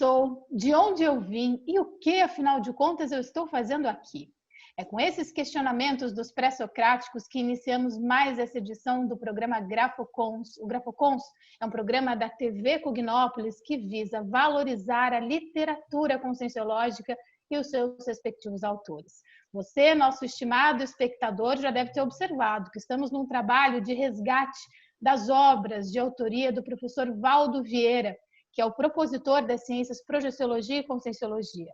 sou, de onde eu vim e o que, afinal de contas, eu estou fazendo aqui? É com esses questionamentos dos pré-socráticos que iniciamos mais essa edição do programa Grafocons. O Grafocons é um programa da TV Cognópolis que visa valorizar a literatura conscienciológica e os seus respectivos autores. Você, nosso estimado espectador, já deve ter observado que estamos num trabalho de resgate das obras de autoria do professor Valdo Vieira, que é o propositor das ciências projeciologia e conscienciologia.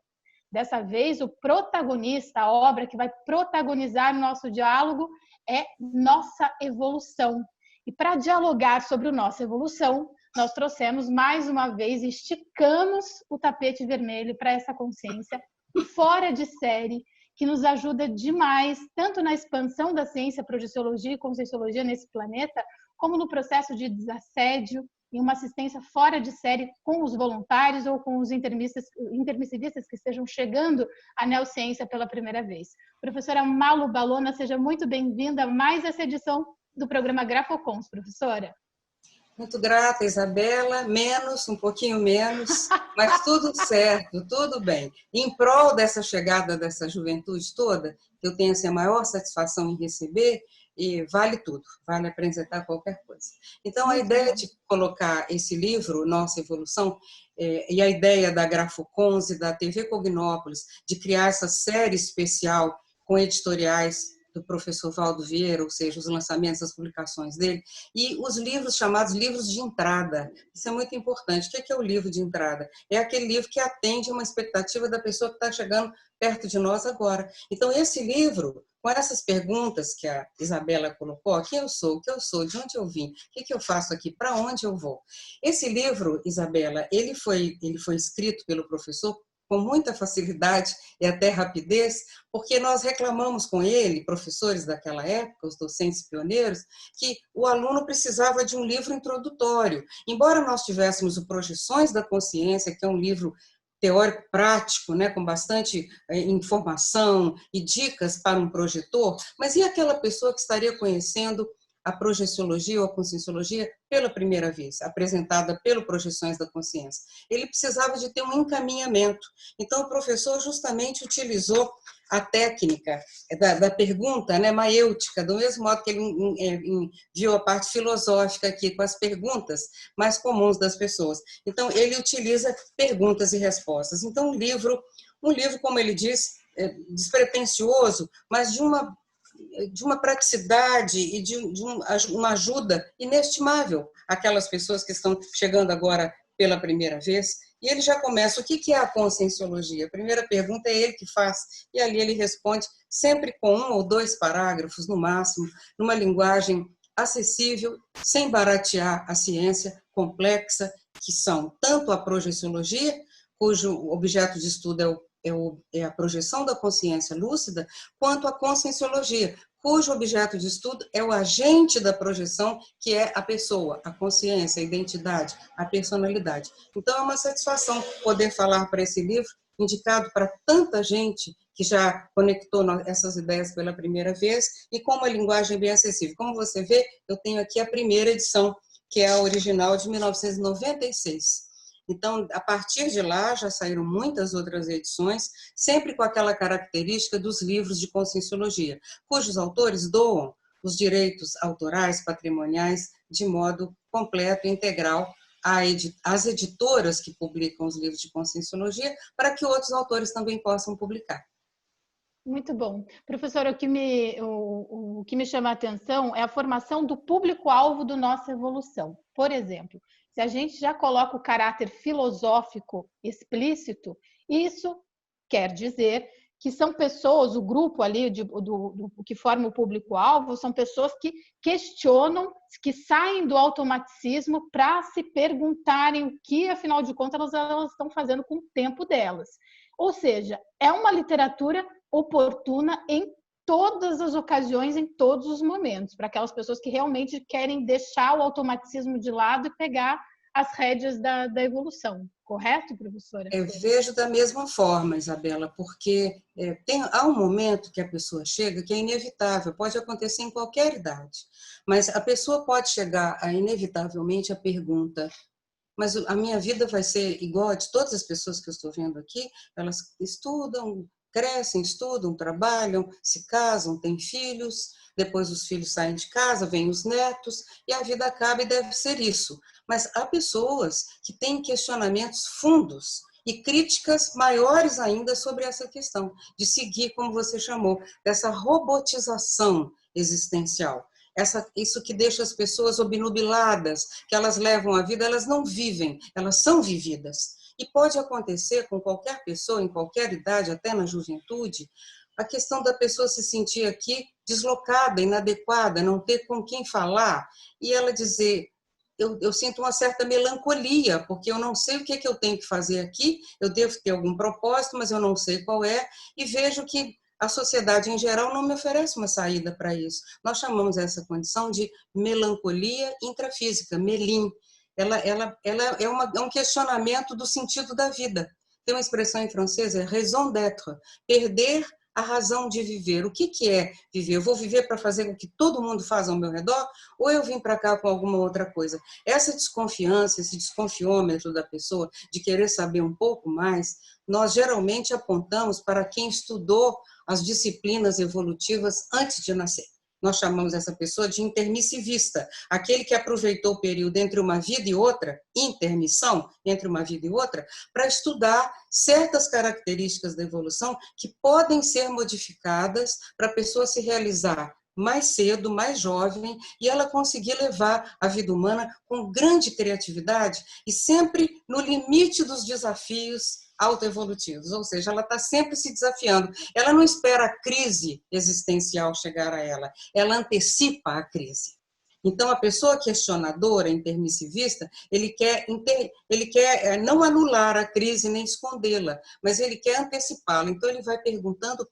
Dessa vez, o protagonista, a obra que vai protagonizar o nosso diálogo é Nossa Evolução. E para dialogar sobre o Nossa Evolução, nós trouxemos mais uma vez, esticamos o tapete vermelho para essa consciência fora de série, que nos ajuda demais, tanto na expansão da ciência projeciologia e conscienciologia nesse planeta, como no processo de desassédio e uma assistência fora de série com os voluntários ou com os intermissivistas que estejam chegando à neociência pela primeira vez. Professora Malu Balona, seja muito bem-vinda a mais essa edição do programa Grafocons, professora. Muito grata, Isabela, um pouquinho menos, mas tudo certo, tudo bem. Em prol dessa chegada dessa juventude toda, que eu tenho assim, a maior satisfação em receber, e vale tudo, vale apresentar qualquer coisa. Então, a ideia de colocar esse livro, Nossa Evolução, e a ideia da Grafocons e da TV Cognópolis de criar essa série especial com editoriais do professor Valdo Vieira, ou seja, os lançamentos, as publicações dele, e os livros chamados livros de entrada. Isso é muito importante. O que é o livro de entrada? É aquele livro que atende a uma expectativa da pessoa que está chegando perto de nós agora. Então, esse livro, com essas perguntas que a Isabela colocou, quem eu sou, o que eu sou, de onde eu vim, o que eu faço aqui, para onde eu vou? Esse livro, Isabela, ele foi escrito pelo professor com muita facilidade e até rapidez, porque nós reclamamos com ele, professores daquela época, os docentes pioneiros, que o aluno precisava de um livro introdutório. Embora nós tivéssemos o Projeções da Consciência, que é um livro teórico prático, né, com bastante informação e dicas para um projetor, mas e aquela pessoa que estaria conhecendo a projeciologia ou a conscienciologia pela primeira vez, apresentada pelo Projeções da Consciência? Ele precisava de ter um encaminhamento. Então, o professor justamente utilizou a técnica da pergunta, né, maêutica, do mesmo modo que ele viu a parte filosófica aqui, com as perguntas mais comuns das pessoas. Então, ele utiliza perguntas e respostas. Então, um livro, como ele diz, despretensioso, mas de uma praticidade e de uma ajuda inestimável àquelas pessoas que estão chegando agora pela primeira vez. E ele já começa, o que é a conscienciologia? A primeira pergunta é ele que faz, e ali ele responde, sempre com 1 ou 2 parágrafos, no máximo, numa linguagem acessível, sem baratear a ciência complexa, que são tanto a projeciologia, cujo objeto de estudo é a projeção da consciência lúcida, quanto a conscienciologia, cujo objeto de estudo é o agente da projeção, que é a pessoa, a consciência, a identidade, a personalidade. Então, é uma satisfação poder falar para esse livro, indicado para tanta gente que já conectou essas ideias pela primeira vez, e com uma linguagem bem acessível. Como você vê, eu tenho aqui a primeira edição, que é a original de 1996. Então, a partir de lá, já saíram muitas outras edições, sempre com aquela característica dos livros de conscienciologia, cujos autores doam os direitos autorais, patrimoniais, de modo completo e integral às editoras que publicam os livros de conscienciologia, para que outros autores também possam publicar. Muito bom. Professora, o que me chama a atenção é a formação do público-alvo do Nossa Evolução. Por exemplo, se a gente já coloca o caráter filosófico explícito, isso quer dizer que são pessoas, o grupo ali do que forma o público-alvo, são pessoas que questionam, que saem do automaticismo para se perguntarem o que, afinal de contas, elas estão fazendo com o tempo delas. Ou seja, é uma literatura oportuna em todas as ocasiões, em todos os momentos, para aquelas pessoas que realmente querem deixar o automaticismo de lado e pegar as rédeas da evolução. Correto, professora? Eu vejo da mesma forma, Isabela, porque há um momento que a pessoa chega que é inevitável, pode acontecer em qualquer idade, mas a pessoa pode chegar a, inevitavelmente, a pergunta: mas a minha vida vai ser igual a de todas as pessoas que eu estou vendo aqui, elas estudam, crescem, estudam, trabalham, se casam, têm filhos, depois os filhos saem de casa, vêm os netos, e a vida acaba e deve ser isso. Mas há pessoas que têm questionamentos fundos e críticas maiores ainda sobre essa questão, de seguir, como você chamou, dessa robotização existencial. Isso que deixa as pessoas obnubiladas, que elas levam a vida, elas não vivem, elas são vividas. E pode acontecer com qualquer pessoa, em qualquer idade, até na juventude, a questão da pessoa se sentir aqui deslocada, inadequada, não ter com quem falar, e ela dizer, eu sinto uma certa melancolia, porque eu não sei o que é que eu tenho que fazer aqui, eu devo ter algum propósito, mas eu não sei qual é, e vejo que a sociedade em geral não me oferece uma saída para isso. Nós chamamos essa condição de melancolia intrafísica, melim. Ela é um questionamento do sentido da vida. Tem uma expressão em francês, é raison d'être, perder a razão de viver. O que é viver? Eu vou viver para fazer o que todo mundo faz ao meu redor ou eu vim para cá com alguma outra coisa? Essa desconfiança, esse desconfiômetro da pessoa de querer saber um pouco mais, nós geralmente apontamos para quem estudou as disciplinas evolutivas antes de nascer. Nós chamamos essa pessoa de intermissivista, aquele que aproveitou o período entre uma vida e outra, intermissão entre uma vida e outra, para estudar certas características da evolução que podem ser modificadas para a pessoa se realizar mais cedo, mais jovem, e ela conseguir levar a vida humana com grande criatividade e sempre no limite dos desafios autoevolutivos, ou seja, ela está sempre se desafiando. Ela não espera a crise existencial chegar a ela, ela antecipa a crise. Então, a pessoa questionadora, intermissivista, ele quer não anular a crise nem escondê-la, mas ele quer antecipá-la. Então, ele vai perguntando.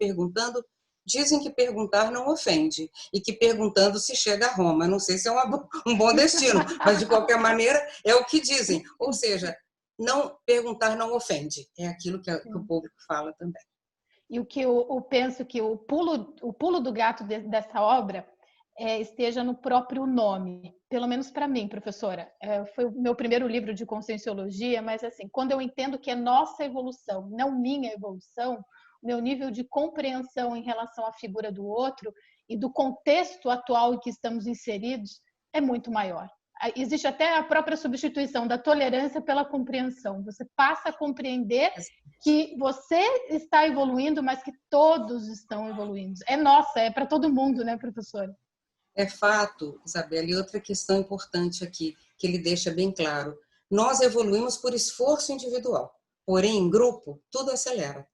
Dizem que perguntar não ofende e que perguntando se chega a Roma. Não sei se é um bom destino, mas de qualquer maneira é o que dizem. Ou seja, não perguntar não ofende. É aquilo que o público fala também. E o que eu penso que o pulo do gato dessa obra esteja no próprio nome. Pelo menos para mim, professora. Foi o meu primeiro livro de conscienciologia, mas assim, quando eu entendo que é nossa evolução, não minha evolução, meu nível de compreensão em relação à figura do outro e do contexto atual em que estamos inseridos é muito maior. Existe até a própria substituição da tolerância pela compreensão. Você passa a compreender que você está evoluindo, mas que todos estão evoluindo. É nossa, é para todo mundo, né, professora? É fato, Isabela, e outra questão importante aqui, que ele deixa bem claro. Nós evoluímos por esforço individual, porém, em grupo, tudo acelera.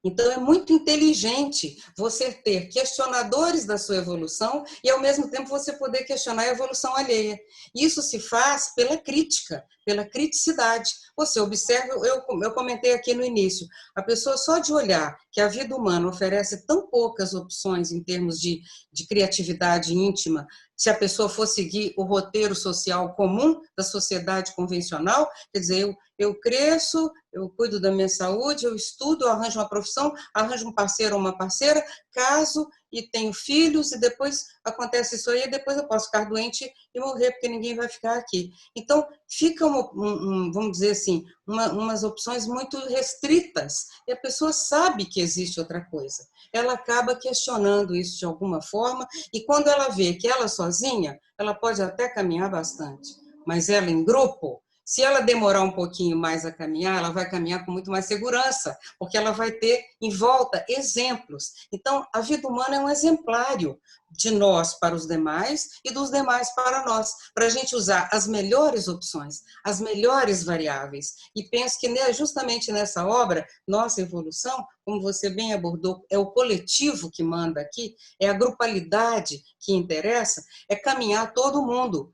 Então, é muito inteligente você ter questionadores da sua evolução e, ao mesmo tempo, você poder questionar a evolução alheia. Isso se faz pela crítica, pela criticidade. Você observa, eu comentei aqui no início, a pessoa só de olhar que a vida humana oferece tão poucas opções em termos de criatividade íntima, se a pessoa for seguir o roteiro social comum da sociedade convencional, quer dizer, eu cresço, eu cuido da minha saúde, eu estudo, eu arranjo uma profissão, arranjo um parceiro ou uma parceira, caso e tenho filhos, e depois acontece isso aí, e depois eu posso ficar doente e morrer, porque ninguém vai ficar aqui. Então, fica, vamos dizer assim, umas opções muito restritas, e a pessoa sabe que existe outra coisa. Ela acaba questionando isso de alguma forma, e quando ela vê que ela sozinha, ela pode até caminhar bastante, mas ela em grupo, se ela demorar um pouquinho mais a caminhar, ela vai caminhar com muito mais segurança, porque ela vai ter em volta exemplos. Então, a vida humana é um exemplário de nós para os demais e dos demais para nós, para a gente usar as melhores opções, as melhores variáveis. E penso que justamente nessa obra, nossa evolução, como você bem abordou, é o coletivo que manda aqui, é a grupalidade que interessa, é caminhar todo mundo.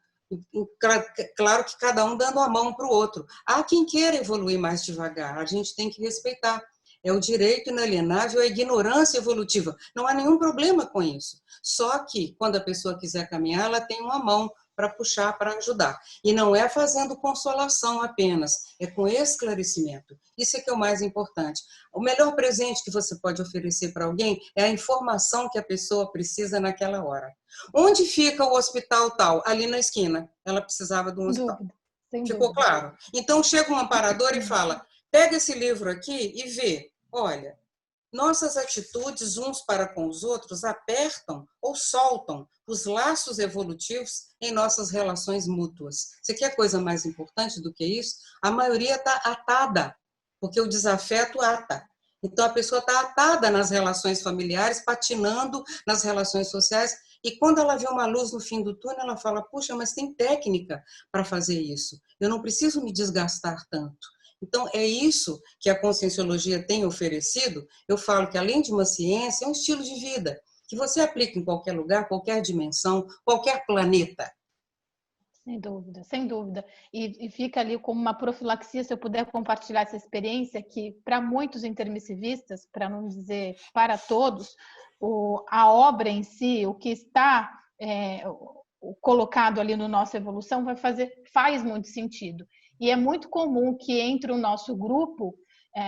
Claro que cada um dando a mão para o outro. Há quem queira evoluir mais devagar, a gente tem que respeitar. É o direito inalienável à ignorância evolutiva. Não há nenhum problema com isso. Só que, quando a pessoa quiser caminhar, ela tem uma mão para puxar, para ajudar. E não é fazendo consolação apenas, é com esclarecimento. Isso é que é o mais importante. O melhor presente que você pode oferecer para alguém é a informação que a pessoa precisa naquela hora. Onde fica o hospital tal? Ali na esquina. Ela precisava de um hospital. Sem Ficou dúvida. claro? Então, chega um amparador e fala, pega esse livro aqui e vê, olha, nossas atitudes uns para com os outros apertam ou soltam os laços evolutivos em nossas relações mútuas. Você quer coisa mais importante do que isso? A maioria está atada, porque o desafeto ata. Então, a pessoa está atada nas relações familiares, patinando nas relações sociais, e quando ela vê uma luz no fim do túnel, ela fala, puxa, mas tem técnica para fazer isso. Eu não preciso me desgastar tanto. Então, é isso que a Conscienciologia tem oferecido. Eu falo que, além de uma ciência, é um estilo de vida, que você aplica em qualquer lugar, qualquer dimensão, qualquer planeta. Sem dúvida, sem dúvida. E fica ali como uma profilaxia, se eu puder compartilhar essa experiência, que para muitos intermissivistas, para não dizer para todos, a obra em si, o que está colocado ali no nossa evolução, faz muito sentido. E é muito comum que entre o nosso grupo,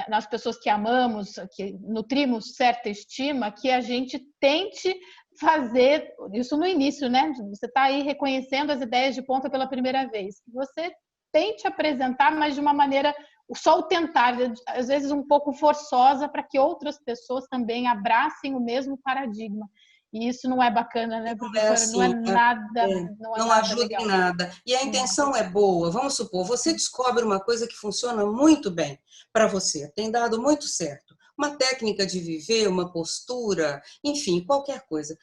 nas pessoas que amamos, que nutrimos certa estima, que a gente tente fazer isso no início, né? Você está aí reconhecendo as ideias de ponta pela primeira vez. Você tente apresentar, mas de uma maneira, só o tentar, às vezes um pouco forçosa, para que outras pessoas também abracem o mesmo paradigma. E isso não é bacana, né, professora? Assim, Não é nada, não é não nada ajuda em legal. nada. E a intenção é boa. Vamos supor, você descobre uma coisa que funciona muito bem para você, tem dado muito certo. Uma técnica de viver, uma postura, enfim, qualquer coisa.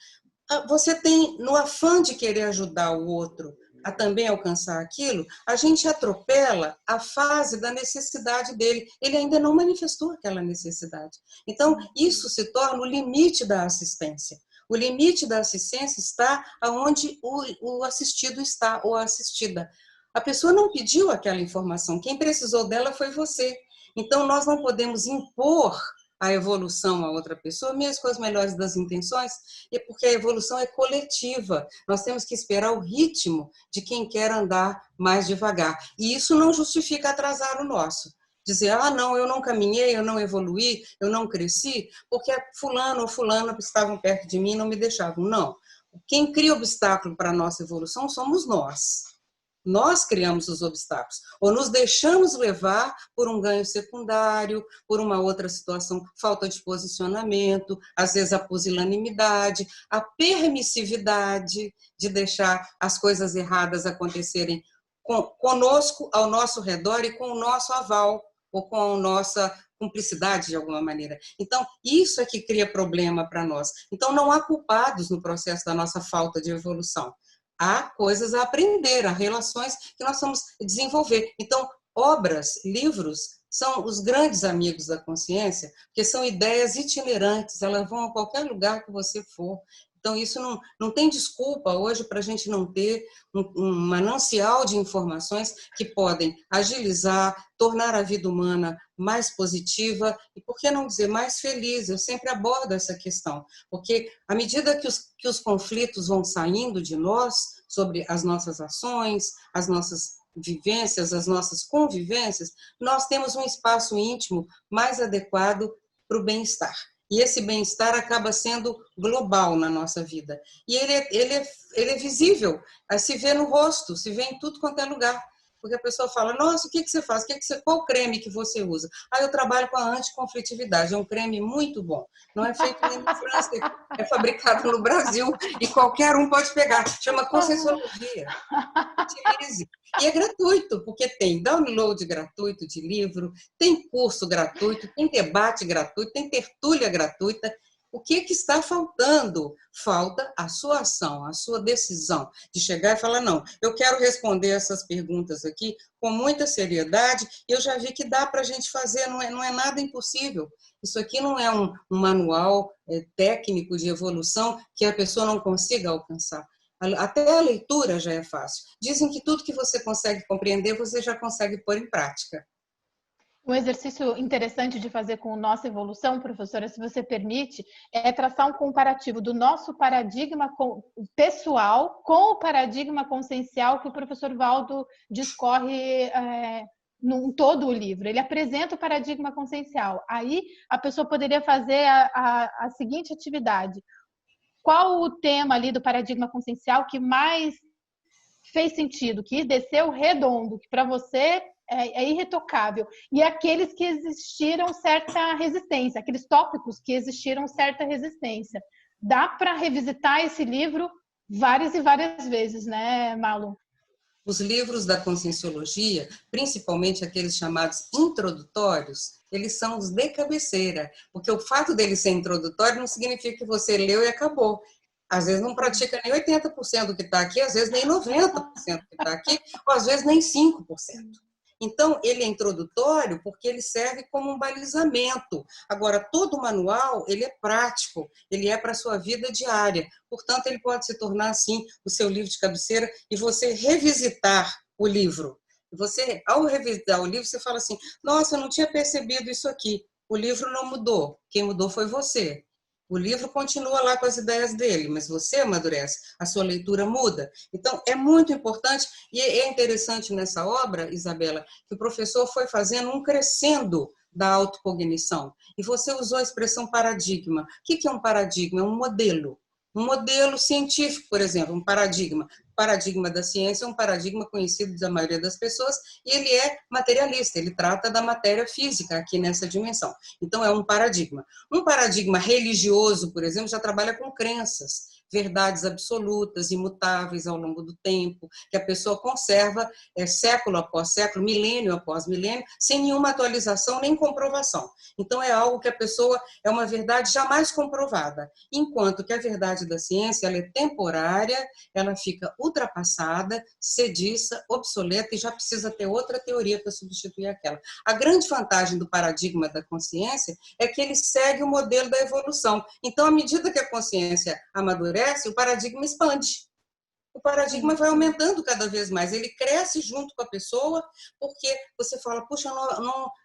Você tem, no afã de querer ajudar o outro a também alcançar aquilo, a gente atropela a fase da necessidade dele. Ele ainda não manifestou aquela necessidade. Então, isso se torna o limite da assistência. O limite da assistência está onde o assistido está, ou a assistida. A pessoa não pediu aquela informação, quem precisou dela foi você. Então, nós não podemos impor a evolução a outra pessoa, mesmo com as melhores das intenções, porque a evolução é coletiva. Nós temos que esperar o ritmo de quem quer andar mais devagar. E isso não justifica atrasar o nosso. Dizer, não, eu não caminhei, eu não evoluí, eu não cresci, porque fulano ou fulana estavam perto de mim e não me deixavam. Não. Quem cria obstáculo para a nossa evolução somos nós. Nós criamos os obstáculos, ou nos deixamos levar por um ganho secundário, por uma outra situação, falta de posicionamento, às vezes a pusilanimidade, a permissividade de deixar as coisas erradas acontecerem conosco, ao nosso redor e com o nosso aval, ou com a nossa cumplicidade de alguma maneira. Então, isso é que cria problema para nós. Então, não há culpados no processo da nossa falta de evolução. Há coisas a aprender, há relações que nós vamos desenvolver. Então, obras, livros, são os grandes amigos da consciência, porque são ideias itinerantes, elas vão a qualquer lugar que você for. Então, isso não tem desculpa hoje para a gente não ter um manancial de informações que podem agilizar, tornar a vida humana mais positiva e, por que não dizer, mais feliz. Eu sempre abordo essa questão, porque à medida que os conflitos vão saindo de nós, sobre as nossas ações, as nossas vivências, as nossas convivências, nós temos um espaço íntimo mais adequado para o bem-estar. E esse bem-estar acaba sendo global na nossa vida. E ele é visível, se vê no rosto, se vê em tudo quanto é lugar. Porque a pessoa fala, nossa, o que você faz? Qual creme que você usa? Eu trabalho com a anticonflitividade, é um creme muito bom. Não é feito nem na França, é fabricado no Brasil e qualquer um pode pegar. Chama Conscienciologia. Utilize. E é gratuito, porque tem download gratuito de livro, tem curso gratuito, tem debate gratuito, tem tertúlia gratuita. O que está faltando? Falta a sua ação, a sua decisão de chegar e falar, não, eu quero responder essas perguntas aqui com muita seriedade, eu já vi que dá para a gente fazer, não é nada impossível. Isso aqui não é um manual técnico de evolução que a pessoa não consiga alcançar. Até a leitura já é fácil. Dizem que tudo que você consegue compreender, você já consegue pôr em prática. Um exercício interessante de fazer com nossa evolução, professora, se você permite, é traçar um comparativo do nosso paradigma pessoal com o paradigma consciencial que o professor Valdo discorre em todo o livro. Ele apresenta o paradigma consciencial. Aí a pessoa poderia fazer a seguinte atividade. Qual o tema ali do paradigma consciencial que mais fez sentido, que desceu redondo, que para você é irretocável, e aqueles que existiram certa resistência, aqueles tópicos que existiram certa resistência. Dá para revisitar esse livro várias e várias vezes, né, Malu? Os livros da Conscienciologia, principalmente aqueles chamados introdutórios, eles são os de cabeceira, porque o fato dele ser introdutório não significa que você leu e acabou. Às vezes não pratica nem 80% do que está aqui, às vezes nem 90% do que está aqui, ou às vezes nem 5%. Então, ele é introdutório porque ele serve como um balizamento. Agora, todo manual, ele é prático, ele é para a sua vida diária. Portanto, ele pode se tornar, assim, o seu livro de cabeceira e você revisitar o livro. Você, ao revisitar o livro, você fala assim, nossa, eu não tinha percebido isso aqui. O livro não mudou, quem mudou foi você. O livro continua lá com as ideias dele, mas você amadurece, a sua leitura muda. Então, é muito importante, e é interessante nessa obra, Isabela, que o professor foi fazendo um crescendo da autocognição. E você usou a expressão paradigma. O que é um paradigma? É um modelo. Um modelo científico, por exemplo, um paradigma. O paradigma da ciência é um paradigma conhecido da maioria das pessoas e ele é materialista, ele trata da matéria física aqui nessa dimensão. Então, é um paradigma. Um paradigma religioso, por exemplo, já trabalha com crenças, verdades absolutas, imutáveis ao longo do tempo, que a pessoa conserva século após século, milênio após milênio, sem nenhuma atualização nem comprovação. Então, é algo que a pessoa, é uma verdade jamais comprovada, enquanto que a verdade da ciência, ela é temporária, ela fica ultrapassada, sediça, obsoleta e já precisa ter outra teoria para substituir aquela. A grande vantagem do paradigma da consciência é que ele segue o modelo da evolução. Então, à medida que a consciência amadurece, o paradigma expande. O paradigma vai aumentando cada vez mais, ele cresce junto com a pessoa, porque você fala, puxa,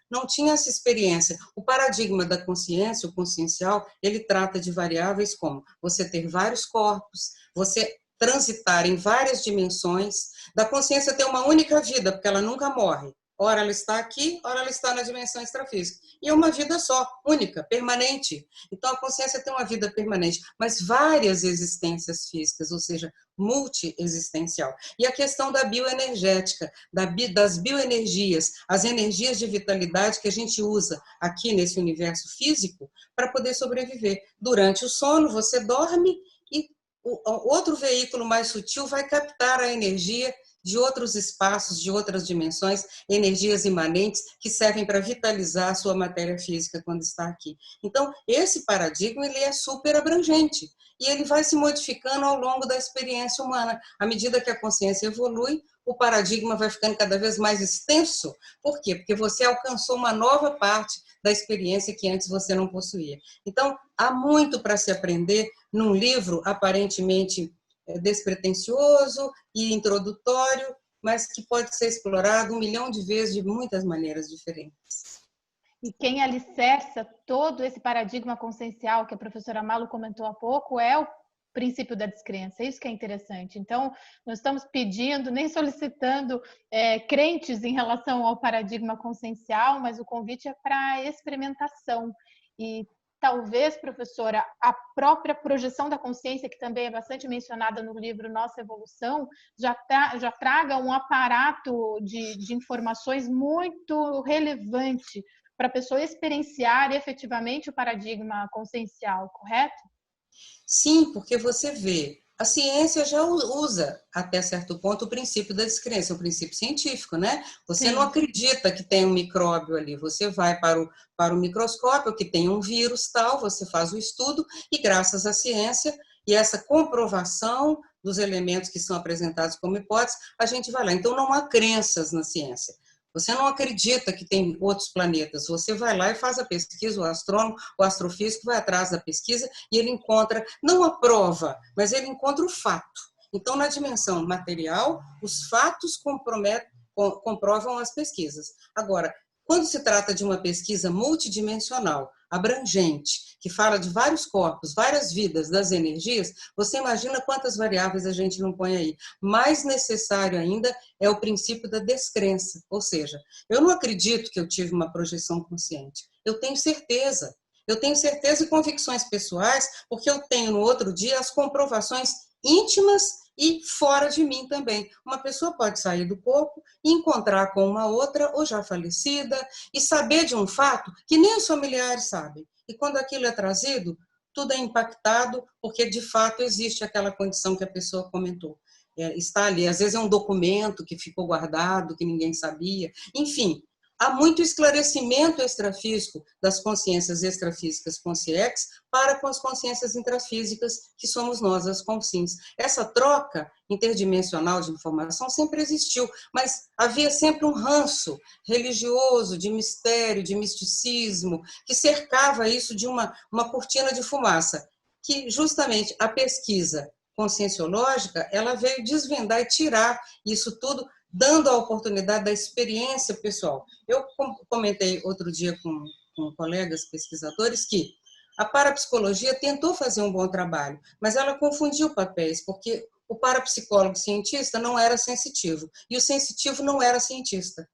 não tinha essa experiência. O paradigma da consciência, o consciencial, ele trata de variáveis como você ter vários corpos, você transitar em várias dimensões, da consciência ter uma única vida, porque ela nunca morre. Ora ela está aqui, ora ela está na dimensão extrafísica. E é uma vida só, única, permanente. Então a consciência tem uma vida permanente, mas várias existências físicas, ou seja, multiexistencial. E a questão da bioenergética, das bioenergias, as energias de vitalidade que a gente usa aqui nesse universo físico para poder sobreviver. Durante o sono, você dorme e o outro veículo mais sutil vai captar a energia de outros espaços, de outras dimensões, energias imanentes que servem para vitalizar a sua matéria física quando está aqui. Então, esse paradigma ele é super abrangente e ele vai se modificando ao longo da experiência humana. À medida que a consciência evolui, o paradigma vai ficando cada vez mais extenso. Por quê? Porque você alcançou uma nova parte da experiência que antes você não possuía. Então, há muito para se aprender num livro aparentemente despretensioso e introdutório, mas que pode ser explorado 1 milhão de vezes de muitas maneiras diferentes. E quem alicerça todo esse paradigma consciencial que a professora Malu comentou há pouco é o princípio da descrença, isso que é interessante. Então, nós estamos pedindo, nem solicitando crentes em relação ao paradigma consciencial, mas o convite é para experimentação. E talvez, professora, a própria projeção da consciência, que também é bastante mencionada no livro Nossa Evolução, já traga um aparato de informações muito relevante para a pessoa experienciar efetivamente o paradigma consciencial, correto? Sim, porque você vê, a ciência já usa, até certo ponto, o princípio da descrença, o princípio científico, né? Você não acredita que tem um micróbio ali, você vai para o microscópio, que tem um vírus tal, você faz o estudo, e graças à ciência e essa comprovação dos elementos que são apresentados como hipótese, a gente vai lá. Então, não há crenças na ciência. Você não acredita que tem outros planetas, você vai lá e faz a pesquisa, o astrônomo, o astrofísico vai atrás da pesquisa e ele encontra, não a prova, mas ele encontra o fato. Então, na dimensão material, os fatos comprovam as pesquisas. Agora, quando se trata de uma pesquisa multidimensional, abrangente, que fala de vários corpos, várias vidas, das energias, você imagina quantas variáveis a gente não põe aí. Mais necessário ainda é o princípio da descrença, ou seja, eu não acredito que eu tive uma projeção consciente, eu tenho certeza e convicções pessoais, porque eu tenho no outro dia as comprovações íntimas e fora de mim também. Uma pessoa pode sair do corpo e encontrar com uma outra, ou já falecida, e saber de um fato que nem os familiares sabem. E quando aquilo é trazido, tudo é impactado, porque de fato existe aquela condição que a pessoa comentou. Está ali, às vezes é um documento que ficou guardado, que ninguém sabia, enfim. Há muito esclarecimento extrafísico das consciências extrafísicas consciex para com as consciências intrafísicas, que somos nós, as consciências. Essa troca interdimensional de informação sempre existiu, mas havia sempre um ranço religioso, de mistério, de misticismo, que cercava isso de uma cortina de fumaça, que justamente a pesquisa conscienciológica, ela veio desvendar e tirar isso tudo, dando a oportunidade da experiência pessoal. Eu comentei outro dia com colegas pesquisadores que a parapsicologia tentou fazer um bom trabalho, mas ela confundiu papéis, porque o parapsicólogo cientista não era sensitivo, e o sensitivo não era cientista.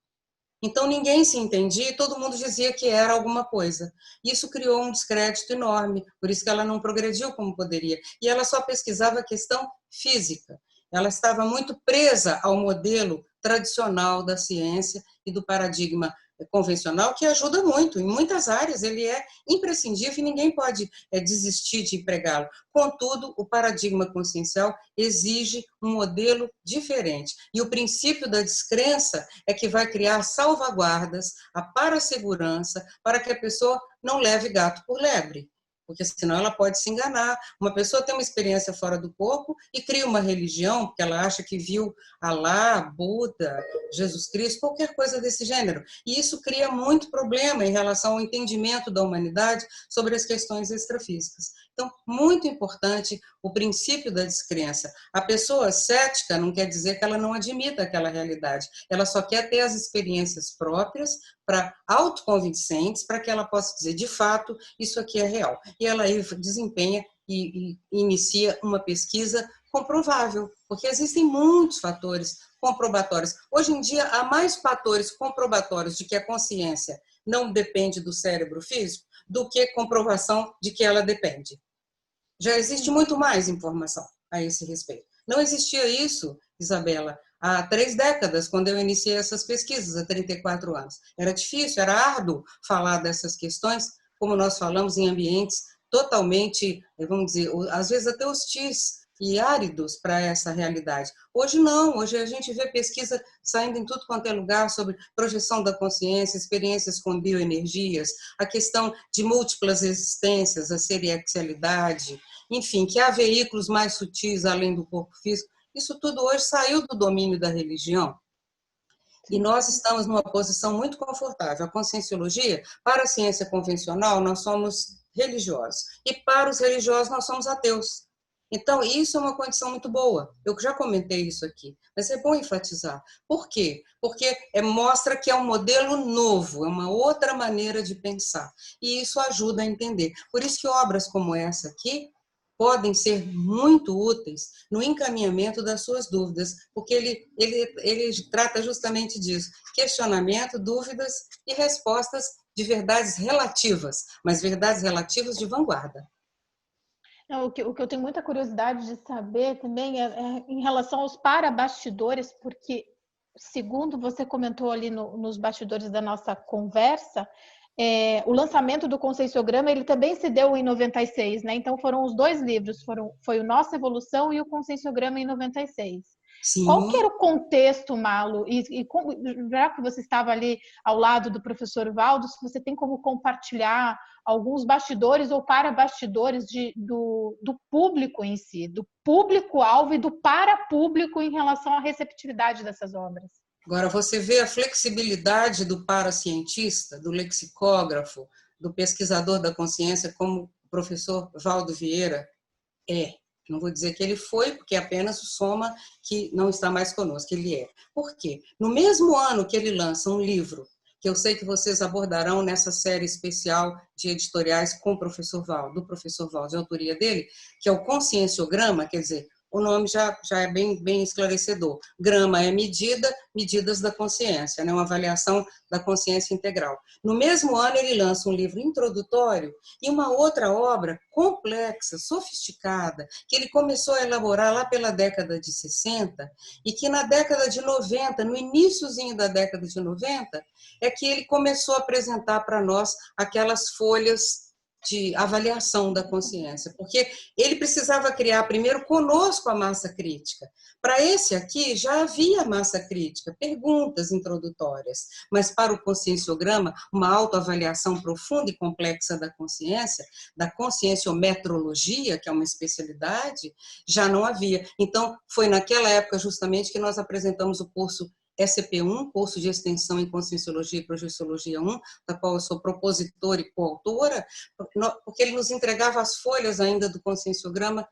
Então, ninguém se entendia e todo mundo dizia que era alguma coisa. Isso criou um descrédito enorme, por isso que ela não progrediu como poderia. E ela só pesquisava a questão física. Ela estava muito presa ao modelo tradicional da ciência e do paradigma convencional, que ajuda muito, em muitas áreas ele é imprescindível e ninguém pode desistir de empregá-lo. Contudo, o paradigma consciencial exige um modelo diferente. E o princípio da descrença é que vai criar salvaguardas, a parassegurança, para que a pessoa não leve gato por lebre. Porque senão ela pode se enganar. Uma pessoa tem uma experiência fora do corpo e cria uma religião, porque ela acha que viu Alá, Buda, Jesus Cristo, qualquer coisa desse gênero. E isso cria muito problema em relação ao entendimento da humanidade sobre as questões extrafísicas. Então, muito importante o princípio da descrença. A pessoa cética não quer dizer que ela não admita aquela realidade. Ela só quer ter as experiências próprias, para autoconvincentes, para que ela possa dizer, de fato, isso aqui é real. E ela aí desempenha e inicia uma pesquisa comprovável, porque existem muitos fatores comprobatórios. Hoje em dia, há mais fatores comprobatórios de que a consciência não depende do cérebro físico do que comprovação de que ela depende. Já existe muito mais informação a esse respeito. Não existia isso, Isabela, há 3 décadas, quando eu iniciei essas pesquisas, há 34 anos. Era difícil, era árduo falar dessas questões, como nós falamos em ambientes totalmente, vamos dizer, às vezes até hostis e áridos para essa realidade. Hoje não, hoje a gente vê pesquisa saindo em tudo quanto é lugar sobre projeção da consciência, experiências com bioenergias, a questão de múltiplas existências, a seriexialidade, enfim, que há veículos mais sutis além do corpo físico. Isso tudo hoje saiu do domínio da religião. E nós estamos numa posição muito confortável. A conscienciologia, para a ciência convencional, nós somos religiosos. E para os religiosos, nós somos ateus. Então, isso é uma condição muito boa. Eu já comentei isso aqui, mas é bom enfatizar. Por quê? Porque mostra que é um modelo novo, é uma outra maneira de pensar. E isso ajuda a entender. Por isso que obras como essa aqui podem ser muito úteis no encaminhamento das suas dúvidas, porque ele trata justamente disso, questionamento, dúvidas e respostas de verdades relativas, mas verdades relativas de vanguarda. O que eu tenho muita curiosidade de saber também é em relação aos parabastidores, porque, segundo você comentou ali nos bastidores da nossa conversa, o lançamento do Conscienciograma, ele também se deu em 96, né? Então foram os 2 livros, foi o Nossa Evolução e o Conscienciograma em 96. Sim. Qual que era o contexto, Malo? Já que você estava ali ao lado do professor Valdo, se você tem como compartilhar alguns bastidores ou para-bastidores do público em si, do público-alvo e do para-público em relação à receptividade dessas obras. Agora, você vê a flexibilidade do paracientista, do lexicógrafo, do pesquisador da consciência, como o professor Valdo Vieira é. Não vou dizer que ele foi, porque é apenas o Soma que não está mais conosco, ele é. Por quê? No mesmo ano que ele lança um livro, que eu sei que vocês abordarão nessa série especial de editoriais com o professor Valdo, do professor Valdo, de autoria dele, que é o Conscienciograma, quer dizer, o nome já é bem esclarecedor. Grama é medida, medidas da consciência, né? Uma avaliação da consciência integral. No mesmo ano, ele lança um livro introdutório e uma outra obra complexa, sofisticada, que ele começou a elaborar lá pela década de 60 e que na década de 90, no iniciozinho da década de 90, é que ele começou a apresentar para nós aquelas folhas de avaliação da consciência, porque ele precisava criar primeiro conosco a massa crítica. Para esse aqui já havia massa crítica, perguntas introdutórias, mas para o conscienciograma, uma autoavaliação profunda e complexa da conscienciometrologia, que é uma especialidade, já não havia. Então, foi naquela época justamente que nós apresentamos o curso SCP-1, curso de extensão em Conscienciologia e Projeciologia 1, da qual eu sou propositora e coautora, porque ele nos entregava as folhas ainda do conscienciograma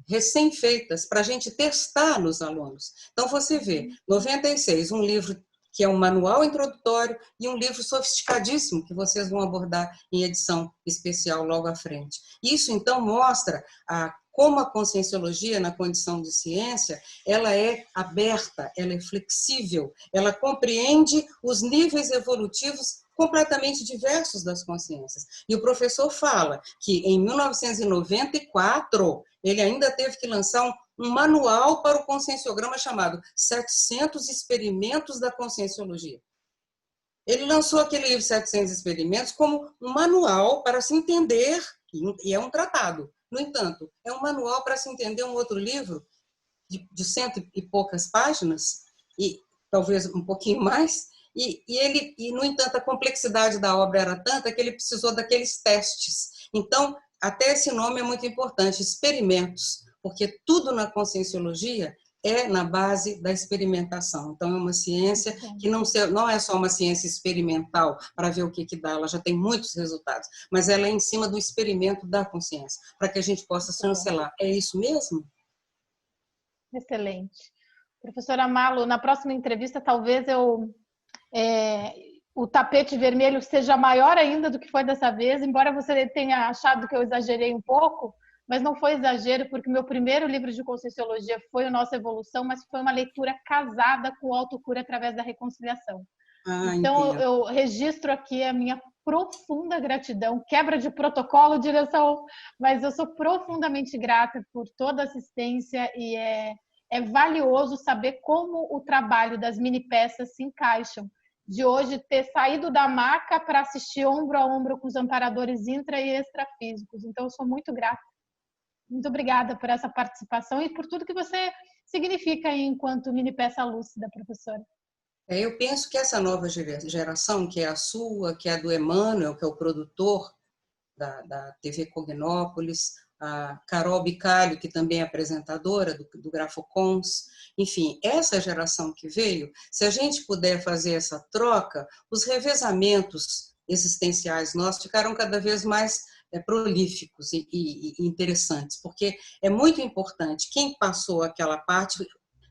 recém-feitas, para a gente testar nos alunos. Então, você vê, 96, um livro que é um manual introdutório e um livro sofisticadíssimo, que vocês vão abordar em edição especial logo à frente. Isso, então, mostra como a conscienciologia, na condição de ciência, ela é aberta, ela é flexível, ela compreende os níveis evolutivos completamente diversos das consciências. E o professor fala que, em 1994, ele ainda teve que lançar um manual para o conscienciograma chamado 700 Experimentos da Conscienciologia. Ele lançou aquele livro 700 Experimentos como um manual para se entender, e é um tratado. No entanto, é um manual para se entender um outro livro de 100 e poucas páginas, e talvez um pouquinho mais, e, no entanto, a complexidade da obra era tanta que ele precisou daqueles testes. Então, até esse nome é muito importante, experimentos, porque tudo na conscienciologia é na base da experimentação. Então, é uma ciência que não é só uma ciência experimental para ver o que dá, ela já tem muitos resultados, mas ela é em cima do experimento da consciência, para que a gente possa chancelar. É isso mesmo? Excelente. Professora Malo, na próxima entrevista, talvez o tapete vermelho seja maior ainda do que foi dessa vez, embora você tenha achado que eu exagerei um pouco, mas não foi exagero, porque meu primeiro livro de Conscienciologia foi o Nossa Evolução, mas foi uma leitura casada com autocura através da reconciliação. Então, entendo. eu registro aqui a minha profunda gratidão, quebra de protocolo, direção, mas eu sou profundamente grata por toda a assistência e é valioso saber como o trabalho das mini peças se encaixam. De hoje ter saído da maca para assistir ombro a ombro com os amparadores intra e extrafísicos. Então, eu sou muito grata. Muito obrigada por essa participação e por tudo que você significa enquanto mini peça lúcida, professora. Eu penso que essa nova geração, que é a sua, que é a do Emmanuel, que é o produtor da TV Cognópolis, a Carol Bicalho, que também é apresentadora do Grafocons, enfim, essa geração que veio, se a gente puder fazer essa troca, os revezamentos existenciais nossos ficaram cada vez mais prolíficos e interessantes, porque é muito importante, quem passou aquela parte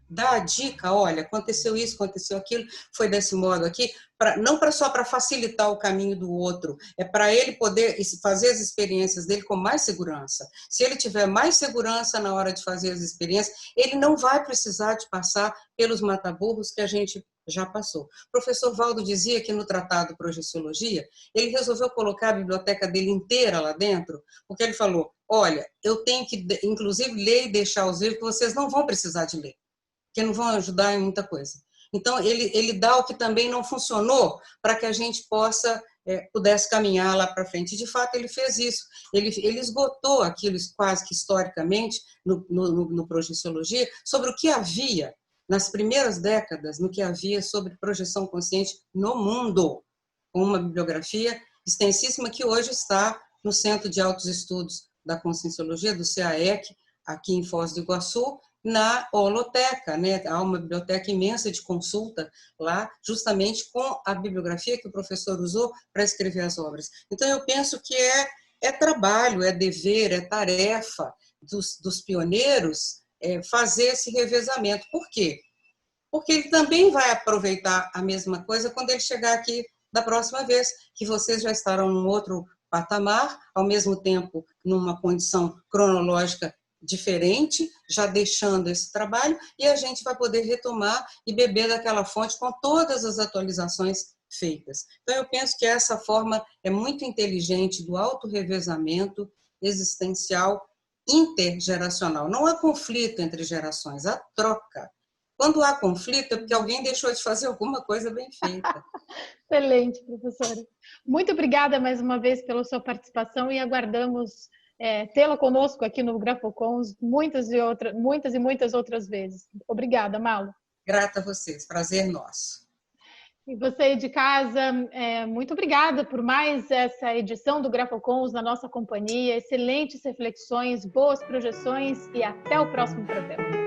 dá a dica, olha, aconteceu isso, aconteceu aquilo, foi desse modo aqui, não só para facilitar o caminho do outro, é para ele poder fazer as experiências dele com mais segurança. Se ele tiver mais segurança na hora de fazer as experiências, ele não vai precisar de passar pelos mataburros que a gente já passou. O professor Valdo dizia que no Tratado Projeciologia, ele resolveu colocar a biblioteca dele inteira lá dentro, porque ele falou, olha, eu tenho que, inclusive, ler e deixar os livros que vocês não vão precisar de ler, que não vão ajudar em muita coisa. Então, ele dá o que também não funcionou para que a gente pudesse caminhar lá para frente. De fato, ele fez isso. Ele esgotou aquilo quase que historicamente no Projeciologia sobre o que havia nas primeiras décadas, no que havia sobre projeção consciente no mundo, com uma bibliografia extensíssima que hoje está no Centro de Altos Estudos da Conscienciologia, do CAEC, aqui em Foz do Iguaçu, na holoteca, né? Há uma biblioteca imensa de consulta lá, justamente com a bibliografia que o professor usou para escrever as obras. Então, eu penso que é trabalho, é dever, é tarefa dos pioneiros fazer esse revezamento. Por quê? Porque ele também vai aproveitar a mesma coisa quando ele chegar aqui da próxima vez, que vocês já estarão num outro patamar, ao mesmo tempo numa condição cronológica diferente, já deixando esse trabalho, e a gente vai poder retomar e beber daquela fonte com todas as atualizações feitas. Então, eu penso que essa forma é muito inteligente do autorrevezamento existencial intergeracional. Não há conflito entre gerações, há troca. Quando há conflito é porque alguém deixou de fazer alguma coisa bem feita. Excelente, professora. Muito obrigada mais uma vez pela sua participação e aguardamos tê-la conosco aqui no Grafocons muitas e muitas outras vezes. Obrigada, Malu. Grata a vocês, prazer nosso. E você aí de casa, muito obrigada por mais essa edição do Grafocons na nossa companhia. Excelentes reflexões, boas projeções e até o próximo programa.